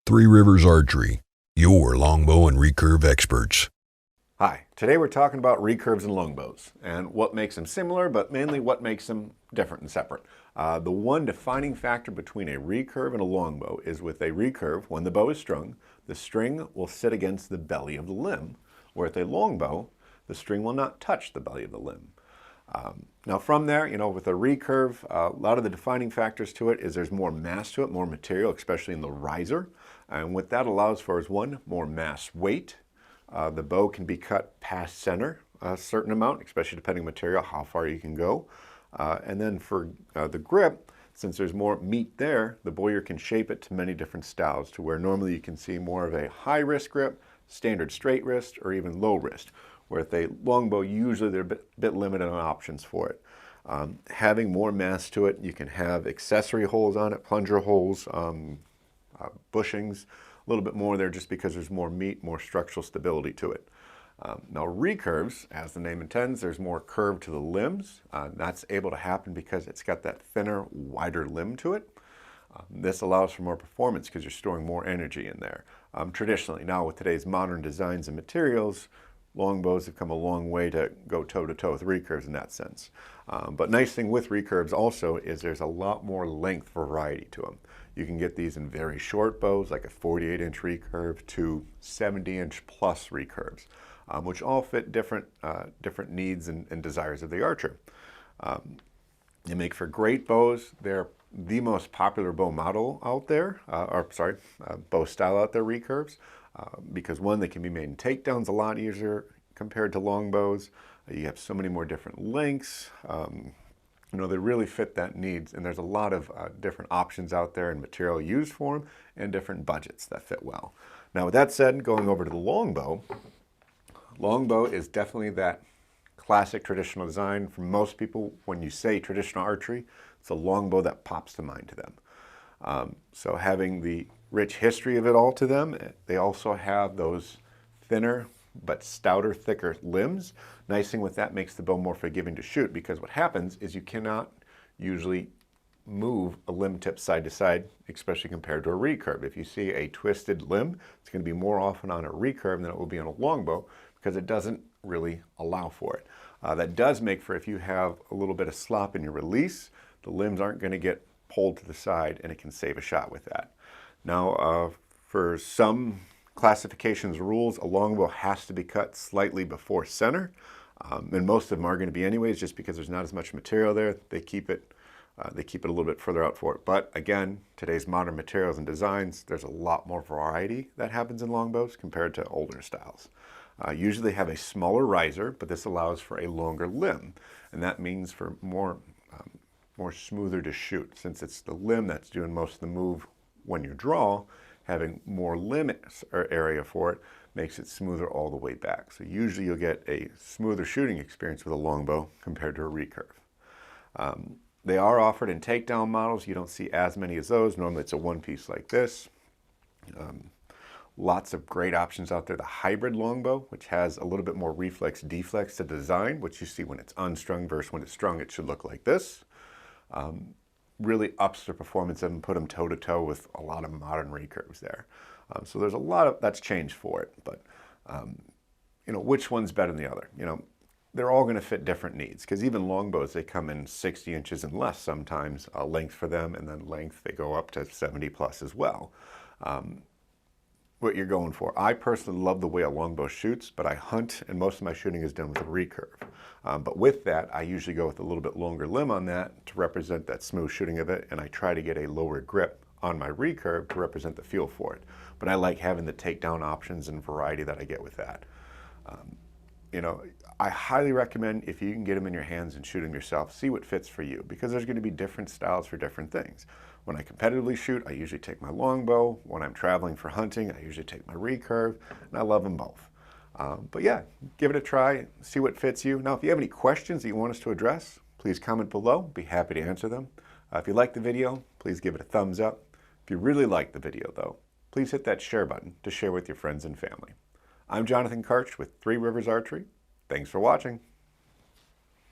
Three Rivers Archery, your longbow and recurve experts. Hi, today we're talking about recurves and longbows and what makes them similar, but mainly what makes them different and separate. The one defining factor between a recurve and a longbow is with a recurve, when the bow is strung, the string will sit against the belly of the limb, where with a longbow, the string will not touch the belly of the limb. Now from there, with a recurve, a lot of the defining factors to it is there's more mass to it, more material, especially in the riser. And what that allows for is one, more mass weight. The bow can be cut past center a certain amount, especially depending on material, how far you can go. And then for the grip, since there's more meat there, the bowyer can shape it to many different styles to where normally you can see more of a high wrist grip, standard straight wrist, or even low wrist. Where with a longbow, usually they're a bit limited on options for it. Having more mass to it, you can have accessory holes on it, plunger holes, bushings, a little bit more there just because there's more meat, more structural stability to it. Now recurves, as the name intends, there's more curve to the limbs. That's able to happen because it's got that thinner, wider limb to it. This allows for more performance because you're storing more energy in there. Traditionally, now with today's modern designs and materials, longbows have come a long way to go toe-to-toe with recurves in that sense. But nice thing with recurves also is there's a lot more length variety to them. You can get these in very short bows, like a 48-inch recurve to 70-inch plus recurves, which all fit different needs and desires of the archer. They make for great bows. They're the most popular bow model out there, bow style out there, recurves. Because one, they can be made in takedowns a lot easier compared to longbows. You have so many more different lengths. They really fit that needs, and there's a lot of different options out there and material used for them and different budgets that fit well. Now with that said, going over to the longbow, longbow is definitely that classic traditional design. For most people, when you say traditional archery, it's a longbow that pops to mind to them. So having the rich history of it all to them, they also have those thinner but stouter, thicker limbs. Nice thing with that makes the bow more forgiving to shoot, because what happens is you cannot usually move a limb tip side to side, especially compared to a recurve. If you see a twisted limb, it's going to be more often on a recurve than it will be on a longbow because it doesn't really allow for it. That does make for, if you have a little bit of slop in your release, the limbs aren't going to get pulled to the side, and it can save a shot with that. Now, for some classifications rules, a longbow has to be cut slightly before center, and most of them are going to be anyways, just because there's not as much material there. They keep it a little bit further out for it. But again, today's modern materials and designs, there's a lot more variety that happens in longbows compared to older styles. Usually they have a smaller riser, but this allows for a longer limb, and that means for more smoother to shoot, since it's the limb that's doing most of the move when you draw. Having more limit or area for it makes it smoother all the way back. So usually you'll get a smoother shooting experience with a longbow compared to a recurve. They are offered in takedown models. You don't see as many as those. Normally it's a one piece like this. Lots of great options out there. The hybrid longbow, which has a little bit more reflex deflex to design, which you see when it's unstrung versus when it's strung, it should look like this. Really ups the performance of them, put them toe-to-toe with a lot of modern recurves there. So there's a lot of that's changed for it, but which one's better than the other? They're all going to fit different needs, because even longbows, they come in 60 inches and less sometimes, length for them, and then length, they go up to 70 plus as well. What you're going for. I personally love the way a longbow shoots, but I hunt, and most of my shooting is done with a recurve. But with that, I usually go with a little bit longer limb on that to represent that smooth shooting of it, and I try to get a lower grip on my recurve to represent the feel for it. But I like having the takedown options and variety that I get with that. I highly recommend, if you can get them in your hands and shoot them yourself, see what fits for you, because there's going to be different styles for different things. When I competitively shoot, I usually take my longbow. When I'm traveling for hunting, I usually take my recurve, and I love them both. But yeah, give it a try, see what fits you. Now, if you have any questions that you want us to address, please comment below. Be happy to answer them. If you like the video, please give it a thumbs up. If you really like the video, though, please hit that share button to share with your friends and family. I'm Jonathan Karch with Three Rivers Archery. Thanks for watching.